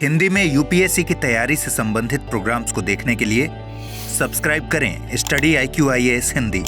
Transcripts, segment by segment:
हिंदी में यूपीएससी की तैयारी से संबंधित प्रोग्राम्स को देखने के लिए सब्सक्राइब करें स्टडी IQ IAS हिंदी।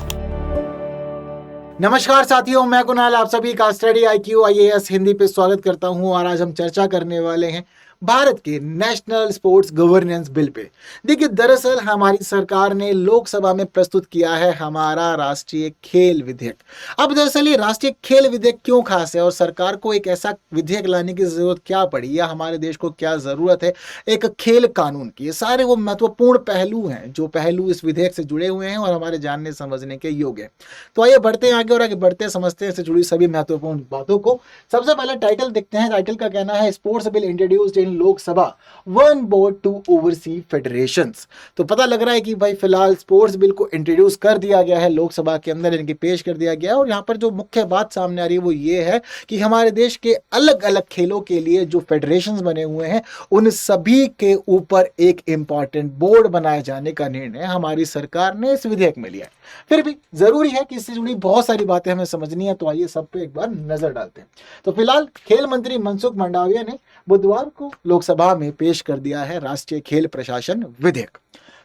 नमस्कार साथियों, मैं कुणाल आप सभी का स्टडी IQ IAS हिंदी पे स्वागत करता हूं और आज हम चर्चा करने वाले हैं भारत के national sports governance bill pay. देखिए, दरअसल हमारी सरकार ने लोकसभा में प्रस्तुत किया है हमारा राष्ट्रीय खेल विधेयक। अब दरअसल ये राष्ट्रीय खेल विधेयक क्यों खास है और सरकार को एक ऐसा विधेयक लाने की जरूरत क्या पड़ी या हमारे देश को क्या जरूरत है एक खेल कानून की, ये सारे वो महत्वपूर्ण पहलू हैं जो पहलू इस विधेयक से जुड़े हुए हैं और हमारे जानने समझने के योग्य हैं। तो आइए बढ़ते हैं आगे और आगे बढ़ते हैं, समझते हैं इससे जुड़ी सभी महत्वपूर्ण बातों को। सबसे पहले टाइटल देखते हैं। टाइटल का कहना है sports bill introduced in Lok Sabha, one board to oversee federations. तो पता लग रहा है कि भाई फिलहाल स्पोर्ट्स बिल को इंट्रोड्यूस कर दिया गया है लोकसभा के अंदर, इनकी पेश कर दिया गया है। और यहाँ पर जो मुख्य बात सामने आ रही है वो ये है कि हमारे देश के अलग अलग खेलों के लिए जो फेडरेशंस बने हुए हैं उन सभी के ऊपर एक इंपॉर्टेंट बोर्ड बनाए जाने का निर्णय हमारी सरकार ने इस विधेयक में लिया है। फिर भी जरूरी है कि इससे जुड़ी बहुत सारी बातें हमें समझनी है, तो आइए सब पे एक बार नजर डालते हैं। तो फिलहाल खेल मंत्री मनसुख मंडाविया ने बुधवार को लोकसभा में पेश कर दिया है राष्ट्रीय खेल प्रशासन विधेयक।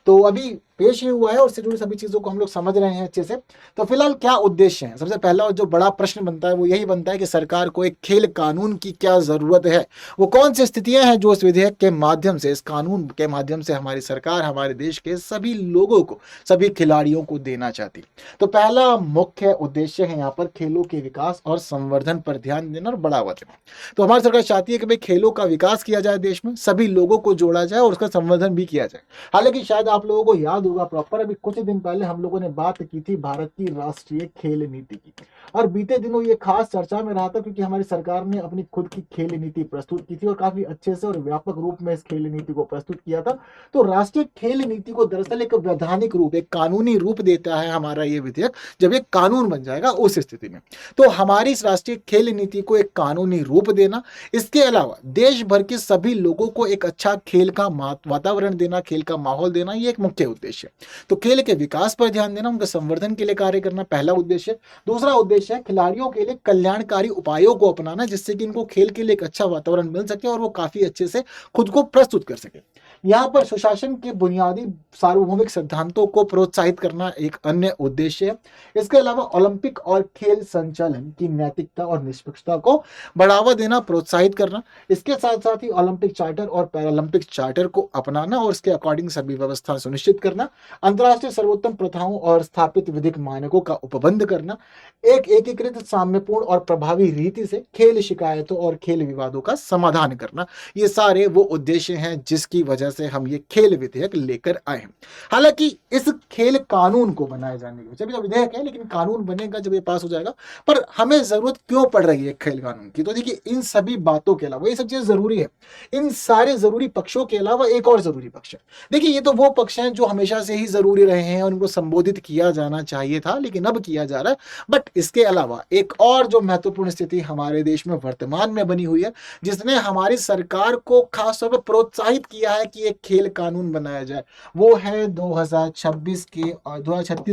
तो अभी पेश ही हुआ है और इससे जुड़ी सभी चीजों को हम लोग समझ रहे हैं अच्छे से। तो फिलहाल क्या उद्देश्य है, सबसे पहला और जो बड़ा प्रश्न बनता है वो यही बनता है कि सरकार को एक खेल कानून की क्या जरूरत है। वो कौन सी स्थितियां हैं जो इस विधेयक के माध्यम से, इस कानून के माध्यम से हमारी सरकार हमारे देश के सभी लोगों को, सभी खिलाड़ियों को देना चाहती। तो पहला मुख्य उद्देश्य है यहाँ पर खेलों के विकास और संवर्धन पर ध्यान देना और बढ़ावा देना। तो हमारी सरकार चाहती है कि भाई खेलों का विकास किया जाए, देश में सभी लोगों को जोड़ा जाए और उसका संवर्धन भी किया जाए। हालांकि शायद आप लोगों को याद होगा प्रॉपर, अभी कुछ दिन पहले हम लोगों ने बात की थी भारत की राष्ट्रीय खेल नीति की, और बीते दिनों ये खास चर्चा में रहा था क्योंकि हमारी सरकार ने अपनी खुद की खेल नीति प्रस्तुत की थी और काफी अच्छे से और व्यापक रूप में इस खेल नीति को प्रस्तुत किया था। तो राष्ट्रीय खेल नीति को दरअसल एक वैधानिक रूप, एक कानूनी रूप देता है हमारा ये विधेयक। जब ये कानून बन जाएगा उस स्थिति में तो हमारी इस राष्ट्रीय खेल नीति को एक कानूनी रूप देना, इसके अलावा देश भर के सभी लोगों को एक अच्छा खेल का वातावरण देना, खेल का माहौल देना, ये एक मुख्य उद्देश्य है। तो खेल के विकास पर ध्यान देना, उनके संवर्धन के लिए कार्य करना पहला उद्देश्य। दूसरा उद्देश्य है खिलाड़ियों के लिए कल्याणकारी उपायों को अपनाना जिससे कि इनको खेल के लिए एक अच्छा वातावरण मिल सके और वो काफी अच्छे से खुद को प्रस्तुत कर सके। यहाँ पर सुशासन के बुनियादी सार्वभौमिक सिद्धांतों को प्रोत्साहित करना एक अन्य उद्देश्य है। इसके अलावा ओलंपिक और खेल संचालन की नैतिकता और निष्पक्षता को बढ़ावा देना, प्रोत्साहित करना। इसके साथ साथ ही ओलंपिक चार्टर और पैरालंपिक चार्टर को अपनाना और इसके अकॉर्डिंग सभी व्यवस्था सुनिश्चित करना, अंतर्राष्ट्रीय सर्वोत्तम प्रथाओं और स्थापित विधिक मानकों का उपबंध करना, एक एकीकृत, साम्यपूर्ण और प्रभावी रीति से खेल शिकायतों और खेल विवादों का समाधान करना। ये सारे वो उद्देश्य हैं जिसकी वजह से हम ये खेल विधेयक लेकर आए हैं। हालांकि इस खेल कानून को बनाए जाने की, जब विधेयक है लेकिन कानून बनेगा जब ये पास हो जाएगा, पर हमें जरूरत क्यों पड़ रही है खेल कानून की? तो देखिए, इन सभी बातों के अलावा, ये सब चीजें जरूरी है, इन सारे जरूरी पक्षों के अलावा एक और जरूरी पक्ष है। देखिए, ये तो वो पक्ष हैं जो हमेशा से ही जरूरी रहे हैं और उनको संबोधित किया जाना चाहिए था लेकिन अब किया जा रहा है। बट इसके अलावा एक और जो महत्वपूर्ण स्थिति हमारे देश में वर्तमान में बनी हुई है जिसने हमारी सरकार को खासतौर पर प्रोत्साहित किया है कि एक खेल कानून बनाया जाए, वो है 2036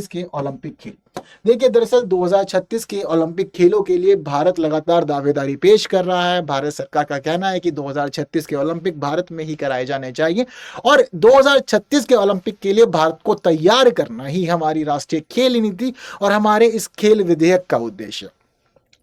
के ओलंपिक खेल। देखिए, दरअसल 2036 के ओलंपिक खेलों के लिए भारत लगातार दावेदारी पेश कर रहा है। भारत सरकार का कहना है कि 2036 के ओलंपिक भारत में ही कराए जाने चाहिए और 2036 के ओलंपिक के लिए भारत को तैयार करना ही हमारी राष्ट्रीय खेल नीति और हमारे इस खेल विधेयक का उद्देश्य।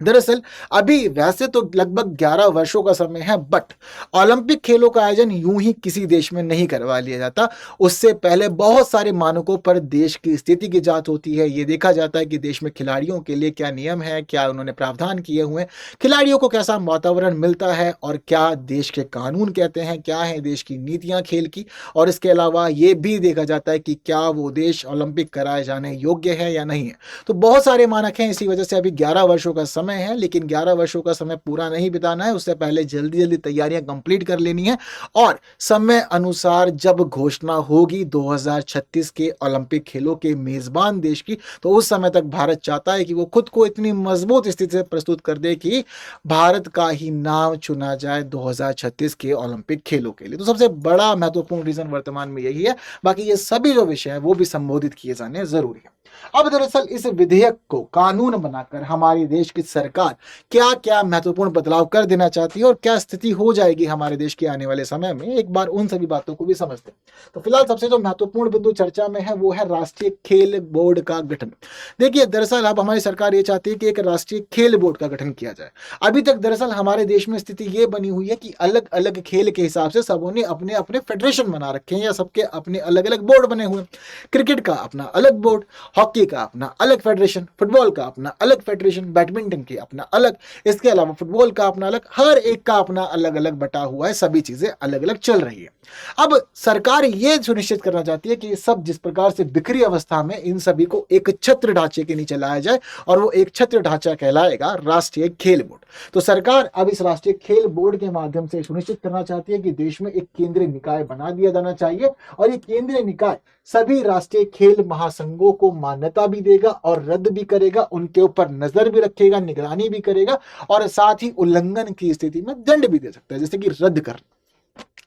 दरअसल अभी वैसे तो लगभग 11 वर्षों का समय है, बट ओलंपिक खेलों का आयोजन यूं ही किसी देश में नहीं करवा लिया जाता। उससे पहले बहुत सारे मानकों पर देश की स्थिति की जांच होती है। ये देखा जाता है कि देश में खिलाड़ियों के लिए क्या नियम है, क्या उन्होंने प्रावधान किए हुए हैं, खिलाड़ियों को कैसा वातावरण मिलता है और क्या देश के कानून कहते हैं, क्या है देश की नीतियां खेल की। और इसके अलावा ये भी देखा जाता है कि क्या वो देश ओलंपिक कराए जाने योग्य है या नहीं है। तो बहुत सारे मानक हैं, इसी वजह से अभी 11 वर्षों का समय है, लेकिन 11 वर्षों का समय पूरा नहीं बिताना है। उससे पहले जल्दी जल्दी तैयारियां कंप्लीट कर लेनी है और समय अनुसार जब घोषणा होगी 2036 के ओलंपिक खेलों के मेजबान देश की, तो उस समय तक भारत चाहता है कि वो खुद को इतनी मजबूत स्थिति से प्रस्तुत कर दे कि भारत का ही नाम चुना जाए 2036 के ओलंपिक खेलों के लिए। तो सबसे बड़ा महत्वपूर्ण रीजन वर्तमान में यही है। बाकी ये सभी जो विषय है वो भी संबोधित किए जाने जरूरी है। अब दरअसल इस विधेयक को कानून बनाकर हमारे देश की सरकार क्या क्या महत्वपूर्ण बदलाव कर देना चाहती है और क्या स्थिति हो जाएगी हमारे देश के आने वाले समय में, एक बार उन सभी बातों को भी समझते हैं। तो फिलहाल सबसे जो महत्वपूर्ण बिंदु चर्चा में है वो है राष्ट्रीय खेल बोर्ड का गठन। देखिए, दरअसल अब हमारी सरकार ये चाहती है कि एक राष्ट्रीय खेल बोर्ड का गठन किया जाए। अभी तक दरअसल हमारे देश में स्थिति ये बनी हुई है कि अलग अलग खेल के हिसाब से सबों ने अपने अपने फेडरेशन बना रखे हैं या सबके अपने अलग अलग बोर्ड बने हुए हैं। क्रिकेट का अपना अलग बोर्ड, हॉकी का अपना अलग फेडरेशन, फुटबॉल का अपना अलग फेडरेशन, बैडमिंटन के अपना अलग, इसके अलावा फुटबॉल का अपना अलग, हर एक का अपना अलग अलग बटा हुआ है, सभी चीजें अलग अलग चल रही है। अब सरकार ये सुनिश्चित करना चाहती है कि सब जिस प्रकार से बिखरी अवस्था में इन सभी को एक छत्र ढांचे के नीचे लाया जाए और वो एक छत्र ढांचा कहलाएगा राष्ट्रीय खेल बोर्ड। तो सरकार अब इस राष्ट्रीय खेल बोर्ड के माध्यम से सुनिश्चित करना चाहती है कि देश में एक केंद्रीय निकाय बना दिया जाना चाहिए और ये केंद्रीय निकाय सभी राष्ट्रीय खेल महासंघों को मान्यता भी देगा और रद्द भी करेगा, उनके ऊपर नजर भी रखेगा, निगरानी भी करेगा और साथ ही उल्लंघन की स्थिति में दंड भी दे सकता है, जैसे कि रद्द करना।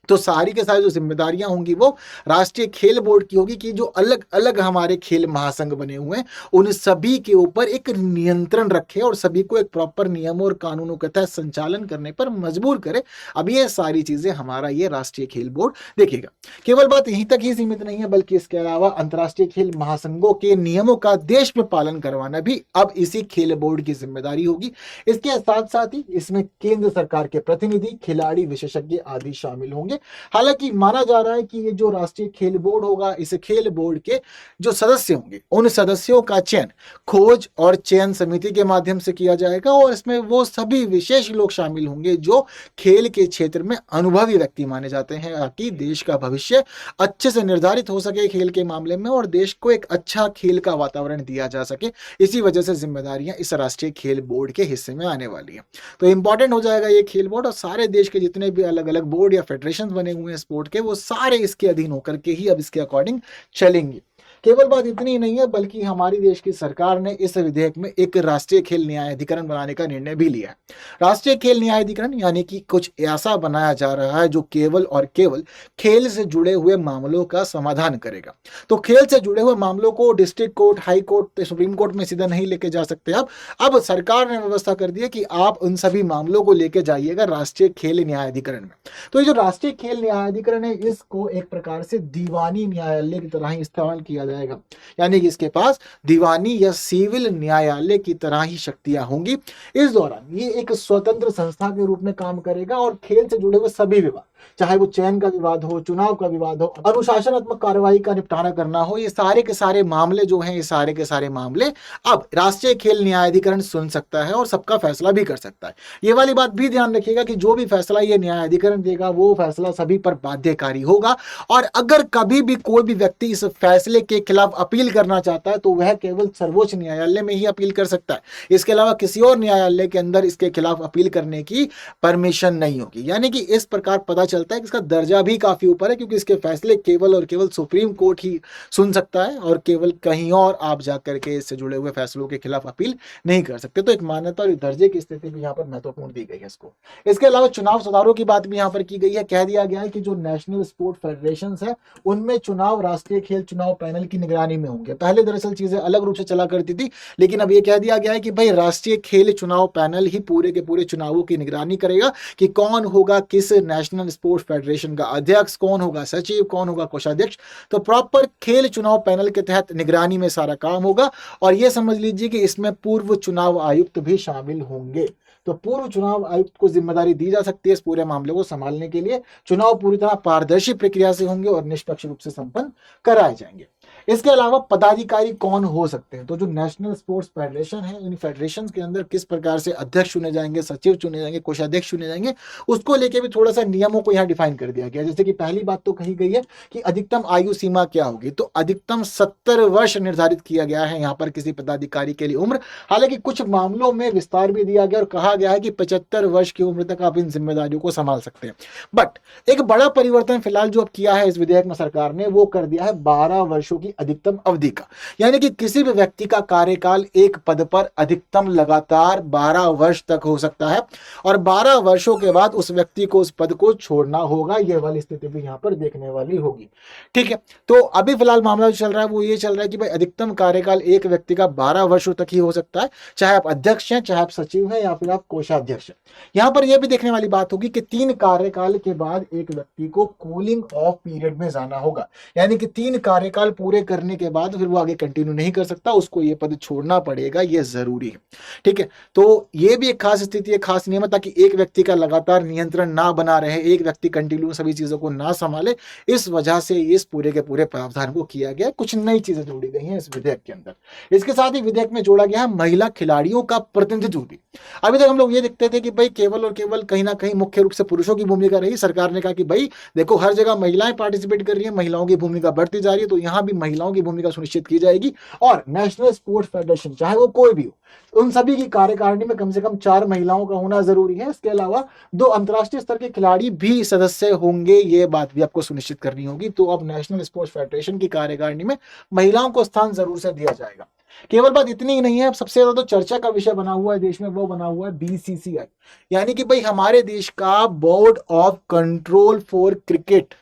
तो सारी के सारी जो जिम्मेदारियां होंगी वो राष्ट्रीय खेल बोर्ड की होगी कि जो अलग अलग हमारे खेल महासंघ बने हुए हैं उन सभी के ऊपर एक नियंत्रण रखे और सभी को एक प्रॉपर नियमों और कानूनों के तहत संचालन करने पर मजबूर करे। अब ये सारी चीजें हमारा ये राष्ट्रीय खेल बोर्ड देखेगा। केवल बात यहीं तक ही सीमित नहीं है, बल्कि इसके अलावा अंतर्राष्ट्रीय खेल महासंघों के नियमों का देश में पालन करवाना भी अब इसी खेल बोर्ड की जिम्मेदारी होगी। इसके साथ साथ ही इसमें केंद्र सरकार के प्रतिनिधि, खिलाड़ी, विशेषज्ञ आदि शामिल होंगे। हालांकि माना जा रहा है कि ये जो राष्ट्रीय खेल बोर्ड होगा, इस खेल बोर्ड के जो सदस्य होंगे उन सदस्यों का चयन खोज और चयन समिति के माध्यम से किया जाएगा और इसमें वो सभी विशेष लोग शामिल होंगे जो खेल के क्षेत्र में अनुभवी व्यक्ति माने जाते हैं, ताकि देश का भविष्य अच्छे से निर्धारित हो सके खेल के मामले में और देश को एक अच्छा खेल का वातावरण दिया जा सके। इसी वजह से जिम्मेदारियां इस राष्ट्रीय खेल बोर्ड के हिस्से में आने वाली है। तो इंपॉर्टेंट हो जाएगा ये खेल बोर्ड और सारे देश के जितने भी अलग अलग बोर्ड या फेडरेशन बने हुए हैं स्पोर्ट के, वो सारे इसके अधीन होकर के ही अब इसके अकॉर्डिंग चलेंगे। केवल बात इतनी ही नहीं है, बल्कि हमारी देश की सरकार ने इस विधेयक में एक राष्ट्रीय खेल न्यायाधिकरण बनाने का निर्णय भी लिया है। राष्ट्रीय खेल न्यायाधिकरण यानी कि कुछ ऐसा बनाया जा रहा है जो केवल और केवल खेल से जुड़े हुए मामलों का समाधान करेगा। तो खेल से जुड़े हुए मामलों को district court, high court, supreme court में सीधा नहीं लेके जा सकते। अब सरकार ने व्यवस्था कर दी है कि आप उन सभी मामलों को लेके जाइएगा राष्ट्रीय खेल न्यायाधिकरण में। तो ये जो राष्ट्रीय खेल न्यायाधिकरण है इसको एक प्रकार से दीवानी न्यायालय की तरह ही इस्तेमाल किया जाएगा, यानी कि इसके पास दीवानी या सिविल न्यायालय की तरह ही शक्तियां होंगी। इस दौरान ये एक स्वतंत्र संस्था के रूप में काम करेगा और खेल से जुड़े हुए सभी विवाद, चाहे वो चयन का विवाद हो, चुनाव का विवाद हो, अनुशासनात्मक कार्रवाई का निपटारा करना हो, ये सारे के सारे मामले जो हैं, ये सारे के सारे मामले अब राष्ट्रीय खेल न्यायाधिकरण सुन सकता है और सबका फैसला भी कर सकता है। ये वाली बात भी ध्यान रखिएगा कि जो भी फैसला ये न्यायाधिकरण देगा वो फैसला सभी पर बाध्यकारी होगा और अगर कभी भी कोई भी व्यक्ति इस फैसले के खिलाफ अपील करना चाहता है तो वह केवल सर्वोच्च न्यायालय में ही अपील कर सकता है। इसके अलावा किसी और न्यायालय के अंदर इसके खिलाफ अपील करने की परमिशन नहीं होगी। यानी कि इस प्रकार पता चलता है कि इसका दर्जा भी काफी ऊपर है, क्योंकि इसके फैसले केवल और केवल सुप्रीम कोर्ट ही सुन सकता है और केवल कहीं और आप जाकर के इससे जुड़े हुए फैसलों के खिलाफ अपील नहीं कर सकते। तो एक मान्यता और दर्जे की स्थिति भी यहाँ पर महत्वपूर्ण दी गई है इसको। इसके अलावा चुनाव सुधारों की बात भी यहाँ पर की गई है। कह दिया गया है कि जो नेशनल स्पोर्ट फेडरेशन है उनमें चुनाव राष्ट्रीय खेल चुनाव पैनल की निगरानी में होंगे। पहले दरअसल चीजें अलग रूप से चला करती थी, लेकिन अब ये कह दिया गया है कि भाई राष्ट्रीय खेल चुनाव पैनल ही पूरे के पूरे चुनावों की निगरानी करेगा कि कौन होगा किस नेशनल स्पोर्ट्स फेडरेशन का अध्यक्ष, कौन होगा सचिव, कौन होगा कोषाध्यक्ष। तो प्रॉपर खेल चुनाव पैनल के तहत निगरानी में सारा काम होगा और यह समझ लीजिए कि इसमें पूर्व चुनाव आयुक्त भी शामिल होंगे। तो पूर्व चुनाव आयुक्त को जिम्मेदारी दी जा सकती है इस पूरे मामले को संभालने के लिए। चुनाव पूरी तरह पारदर्शी प्रक्रिया से होंगे और निष्पक्ष रूप से संपन्न कराए जाएंगे। इसके अलावा पदाधिकारी कौन हो सकते हैं, तो जो नेशनल स्पोर्ट्स फेडरेशन है, इन फेडरेशन के अंदर किस प्रकार से अध्यक्ष चुने जाएंगे, सचिव चुने जाएंगे, कोषाध्यक्ष चुने जाएंगे, उसको लेके भी थोड़ा सा नियमों को यहाँ डिफाइन कर दिया गया। जैसे कि पहली बात तो कही गई है कि अधिकतम आयु सीमा क्या होगी, तो अधिकतम 70 वर्ष निर्धारित किया गया है यहाँ पर किसी पदाधिकारी के लिए उम्र। हालांकि कुछ मामलों में विस्तार भी दिया गया और कहा गया है कि 75 वर्ष की उम्र तक आप इन जिम्मेदारियों को संभाल सकते हैं। बट एक बड़ा परिवर्तन फिलहाल जो अब किया है इस विधेयक में सरकार ने, वो कर दिया है 12 वर्षों की यानी अधिकतम अवधि का, यानी कि किसी भी व्यक्ति का कार्यकाल एक पद पर अधिकतम लगातार 12 वर्ष तक हो सकता है और 12 वर्षों के बाद उस व्यक्ति को उस पद को छोड़ना होगा। यह वाली स्थिति भी यहाँ पर देखने वाली होगी। ठीक है, तो अभी फिलहाल मामला जो चल रहा है वो ये चल रहा है कि भाई अधिकतम कार्यकाल एक व्यक्ति का 12 वर्षों तक ही हो सकता है, चाहे आप अध्यक्ष हैं, चाहे आप सचिव हैं या फिर आप कोषाध्यक्ष हैं। यहाँ पर यह भी देखने वाली बात होगी कि 3 कार्यकाल के बाद एक व्यक्ति को कूलिंग ऑफ पीरियड में जाना होगा, यानी कि 3 कार्यकाल पूरे करने के बाद फिर वो आगे कंटिन्यू नहीं कर सकता, उसको ये पद छोड़ना पड़ेगा, ये जरूरी है। ठीक है, तो ये भी एक खास स्थिति है, खास नियम है, ताकि एक व्यक्ति का लगातार नियंत्रण ना बना रहे, एक व्यक्ति कंटिन्यू सभी चीजों को ना संभाले। इस वजह से इस पूरे के पूरे प्रावधान को किया गया। कुछ नई चीजें जोड़ी गई हैं इस विधेयक के अंदर। इसके साथ ही विधेयक में जोड़ा गया है महिला खिलाड़ियों का प्रतिनिधित्व भी। अभी तक हम लोग ये देखते थे कि भाई केवल और केवल कहीं ना कहीं मुख्य रूप से पुरुषों की भूमिका रही। सरकार ने कहा कि भाई देखो हर जगह महिलाएं पार्टिसिपेट कर रही है, महिलाओं की भूमिका बढ़ती जा रही है, तो यहाँ भी महिलाओं की भूमिका सुनिश्चित की जाएगी और नेशनल स्पोर्ट्स फेडरेशन चाहे वो कोई भी हो, उन सभी की कार्यकारिणी में कम से कम 4 महिलाओं का होना जरूरी है। इसके अलावा 2 अंतर्राष्ट्रीय स्तर के खिलाड़ी भी सदस्य होंगे, ये बात भी आपको सुनिश्चित करनी होगी। तो अब नेशनल स्पोर्ट्स फेडरेशन की कार्यकारिणी में महिलाओं को स्थान जरूर से दिया जाएगा। केवल बात इतनी ही नहीं है, अब सबसे ज्यादा तो चर्चा का विषय बना हुआ है देश में, वो बना हुआ है बीसीसीआई, यानी कि भाई हमारे देश का board of control for cricket.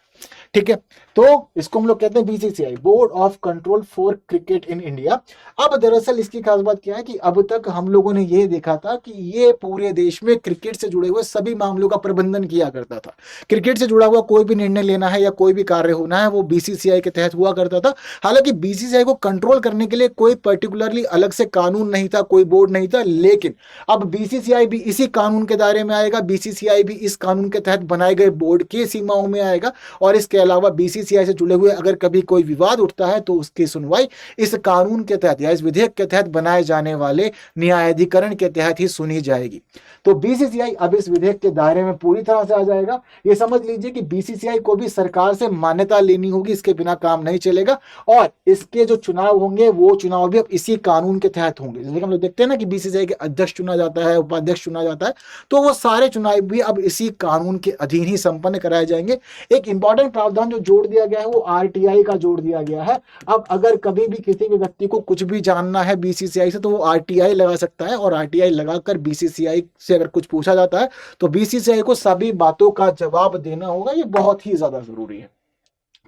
ठीक है, तो इसको हम लोग कहते हैं BCCI, board of control for cricket in India. अब दरअसल इसकी खास बात क्या है कि अब तक हम लोगों ने ये देखा था कि ये पूरे देश में क्रिकेट से जुड़े हुए सभी मामलों का प्रबंधन किया करता था। क्रिकेट से जुड़ा हुआ कोई भी निर्णय लेना है या कोई भी कार्य होना है वो बीसीसीआई के तहत हुआ करता था। हालांकि बीसीसीआई को कंट्रोल करने के लिए कोई पर्टिकुलरली अलग से कानून नहीं था, कोई बोर्ड नहीं था, लेकिन अब बीसीसीआई भी इसी कानून के दायरे में आएगा। बीसीसीआई भी इस कानून के तहत बनाए गए बोर्ड की सीमाओं में आएगा और इसके अलावा बीसीसीआई से जुड़े हुए अगर कभी कोई विवाद उठता है तो उसकी सुनवाई इस कानून के तहत या इस विधेयक के तहत बनाए जाने वाले न्यायाधिकरण के तहत ही सुनी जाएगी। तो बीसीसीआई अब इस विधेयक के दायरे में पूरी तरह से आ जाएगा। ये समझ लीजिए कि बीसीसीआई को भी सरकार से मान्यता लेनी होगी, इसके बिना काम नहीं चलेगा और इसके जो चुनाव होंगे वो चुनाव भी अब इसी कानून के तहत होंगे। जैसे हम लोग देखते हैं ना कि बीसीसीआई के अध्यक्ष चुना जाता है, उपाध्यक्ष चुना जाता है, तो वो सारे चुनाव भी अब इसी कानून के अधीन ही संपन्न कराए जाएंगे। एक इंपॉर्टेंट प्रावधान जो जोड़ दिया गया है वो आरटीआई का जोड़ दिया गया है। अब अगर कभी भी किसी भी व्यक्ति को कुछ भी जानना है बीसीसीआई से तो वो आरटीआई लगा सकता है और आरटीआई लगाकर बीसीसीआई से अगर कुछ पूछा जाता है तो बीसीसीआई को सभी बातों का जवाब देना होगा। ये बहुत ही ज्यादा जरूरी है।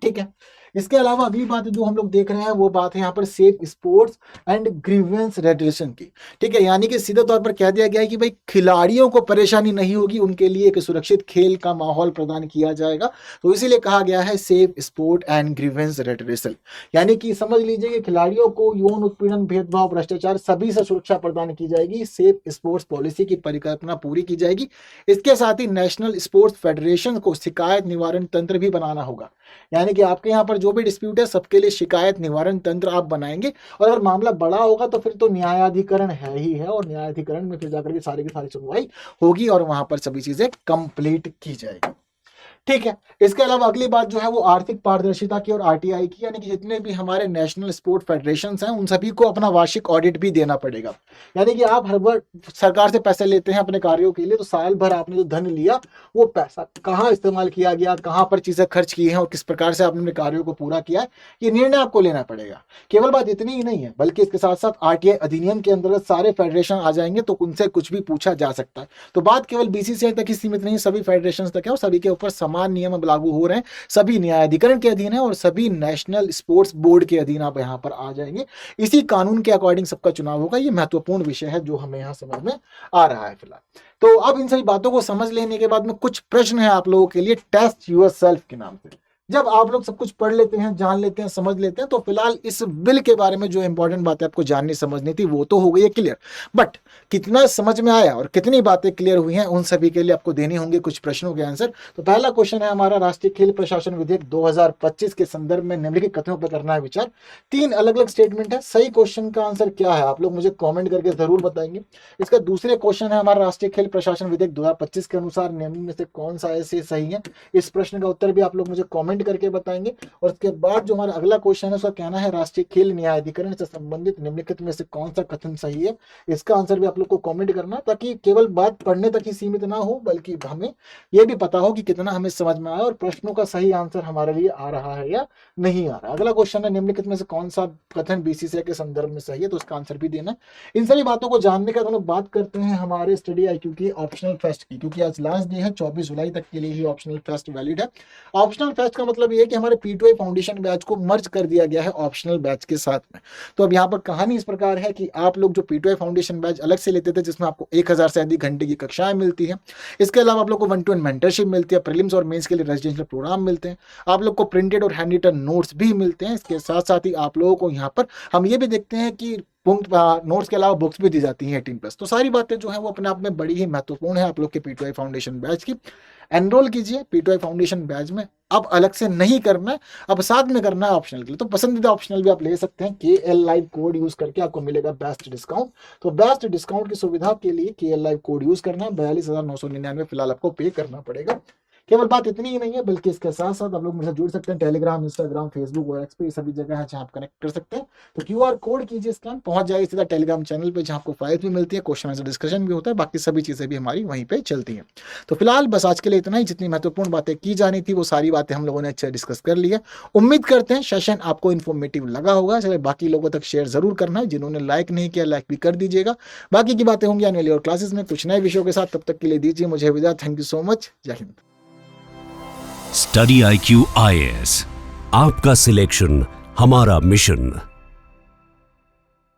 ठीक है, इसके अलावा अगली बात जो हम लोग देख रहे हैं वो बात है यहाँ पर safe sports and grievance radiation की। ठीक है, यानी कि सीधे तौर पर कह दिया गया है कि भाई खिलाड़ियों को परेशानी नहीं होगी, उनके लिए एक सुरक्षित खेल का माहौल प्रदान किया जाएगा। तो इसीलिए कहा गया है safe sport and grievance radiation, यानी कि समझ लीजिए कि खिलाड़ियों को यौन उत्पीड़न, भेदभाव, भ्रष्टाचार सभी से सुरक्षा प्रदान की जाएगी। सेफ स्पोर्ट्स पॉलिसी की परिकल्पना पूरी की जाएगी। इसके साथ ही नेशनल स्पोर्ट्स फेडरेशन को शिकायत निवारण तंत्र भी बनाना होगा, यानी कि आपके यहाँ पर जो भी डिस्प्यूट है सबके लिए शिकायत निवारण तंत्र आप बनाएंगे और अगर मामला बड़ा होगा तो फिर तो न्यायाधिकरण है ही है और न्यायाधिकरण में फिर जाकर के सारी की सारी सुनवाई होगी और वहां पर सभी चीजें कंप्लीट की जाएगी। ठीक है, इसके अलावा अगली बात जो है वो आर्थिक पारदर्शिता की और आरटीआई की, यानी कि जितने भी हमारे नेशनल स्पोर्ट फेडरेशन हैं उन सभी को अपना वार्षिक ऑडिट भी देना पड़ेगा। यानी कि आप हर बार सरकार से पैसे लेते हैं अपने कार्यों के लिए, तो साल भर आपने जो धन लिया वो पैसा कहाँ इस्तेमाल किया गया, कहाँ पर चीजें खर्च की हैं और किस प्रकार से आपने अपने कार्यों को पूरा किया है, ये निर्णय आपको लेना पड़ेगा। केवल बात इतनी ही नहीं है बल्कि इसके साथ साथ आरटीआई अधिनियम के अंतर्गत सारे फेडरेशन आ जाएंगे तो उनसे कुछ भी पूछा जा सकता है। तो बात केवल बीसीसीआई तक ही सीमित नहीं, सभी फेडरेशन तक है और सभी के ऊपर समान नियम अब लागू हो रहे हैं, सभी न्यायाधिकरण के अधीन है और सभी नेशनल स्पोर्ट्स बोर्ड के अधीन आप यहाँ पर आ जाएंगे। इसी कानून के अकॉर्डिंग सबका चुनाव होगा। ये महत्वपूर्ण विषय है जो हमें यहाँ समझ में आ रहा है फिलहाल। तो अब इन सभी बातों को समझ लेने के बाद में कुछ प्रश्न है आप लोगों के लिए टेस्ट योरसेल्फ के नाम से। जब आप लोग सब कुछ पढ़ लेते हैं, जान लेते हैं, समझ लेते हैं तो फिलहाल इस बिल के बारे में जो इंपॉर्टेंट बातें आपको जाननी समझनी थी वो तो हो गई है क्लियर, बट कितना समझ में आया और कितनी बातें क्लियर हुई हैं उन सभी के लिए आपको देने होंगे कुछ प्रश्नों के आंसर। तो पहला क्वेश्चन है हमारा, राष्ट्रीय खेल प्रशासन विधेयक 2025 के संदर्भ में निम्नलिखित कथनों पर करना है विचार। 3 अलग अलग स्टेटमेंट है, सही क्वेश्चन का आंसर क्या है आप लोग मुझे कॉमेंट करके जरूर बताएंगे। इसका दूसरे क्वेश्चन है हमारा, राष्ट्रीय खेल प्रशासन विधेयक 2025 के अनुसार निम्न में से कौन सा ऐसे सही है। इस प्रश्न का उत्तर भी आप लोग मुझे कॉमेंट कमेंट करके बताएंगे। और उसके बाद जो हमारा अगला क्वेश्चन है उसका कहना है राष्ट्रीय खेल न्यायाधिकरण से संबंधित निम्नलिखित में से कौन सा कथन सही है। इसका आंसर भी आप लोग को कमेंट करना, ताकि केवल बात पढ़ने तक ही सीमित ना हो, बल्कि हमें यह भी पता हो कि कितना हमें समझ में आया और प्रश्नों का सही आंसर हमारे लिए आ रहा है या नहीं आ रहा। अगला क्वेश्चन है निम्नलिखित में से कौन सा कथन बीसीसीआई के संदर्भ में सही है, तो उसका आंसर भी देना। इन सारी बातों को जानने का हम लोग बात करते हैं हमारे स्टडी IQ की ऑप्शनल फेस्ट की, क्योंकि आज लास्ट डे है, 24 जुलाई तक के लिए ही ऑप्शनल फेस्ट वैलिड है। ऑप्शनल फेस्ट का मतलब ये है कि हमारे P2I फाउंडेशन बैच को मर्ज कर दिया गया है ऑप्शनल बैच के साथ में। तो अब यहाँ पर कहानी इस प्रकार है कि आप लोग जो P2I फाउंडेशन बैच अलग से लेते थे, जिसमें आपको 1000 से अधिक घंटे की कक्षाएं मिलती है, इसके अलावा आप लोग को 1-to-1 मेंटरशिप मिलती है, प्रीलिम्स और मेंस के लिए रेजिडेंशियल प्रोग्राम मिलते हैं, आप लोग को प्रिंटेड और हैंड रिटन नोट्स भी मिलते हैं। इसके साथ साथ ही आप लोगों को यहाँ पर हम ये भी देखते हैं कि नोट्स के अलावा बुक्स भी दी जाती हैं 18+। तो सारी बातें जो है वो अपने आप में बड़ी ही महत्वपूर्ण है आप लोग के P2I फाउंडेशन बैच की। एनरोल कीजिए P2I फाउंडेशन बैच में, अब अलग से नहीं करना है, अब साथ में करना है ऑप्शनल के लिए। तो पसंदीदा ऑप्शनल भी आप ले सकते हैं, KL Live कोड यूज करके आपको मिलेगा बेस्ट डिस्काउंट। तो बेस्ट डिस्काउंट की सुविधा के लिए KL Live कोड यूज करना है, 42,999 फिलहाल आपको पे करना पड़ेगा। केवल बात इतनी ही नहीं है, बल्कि इसके साथ साथ आप लोग मुझसे जुड़ सकते हैं टेलीग्राम, इंस्टाग्राम, फेसबुक और एक्स पे, ये सभी जगह है जहां आप कनेक्ट कर सकते हैं। तो QR कोड कीजिए स्कैन, पहुंच जाइए सीधा टेलीग्राम चैनल पे, जहां आपको फाइल्स भी मिलती है, क्वेश्चन आंसर डिस्कशन भी होता है, बाकी सभी चीजें भी हमारी वहीं पे चलती हैं। तो फिलहाल बस आज के लिए इतना ही, जितनी महत्वपूर्ण बातें की जानी थी वो सारी बातें हम लोगों ने अच्छे डिस्कस कर ली है। उम्मीद करते हैं सेशन आपको इन्फॉर्मेटिव लगा होगा। चलिए बाकी लोगों तक शेयर जरूर करना है, जिन्होंने लाइक नहीं किया लाइक भी कर दीजिएगा। बाकी की बातें होंगी आने वाली और क्लासेस में कुछ नए विषयों के साथ, तब तक के लिए दीजिए मुझे विदा। थैंक यू सो मच, जय हिंद। स्टडी IQ IAS, आपका सिलेक्शन हमारा मिशन।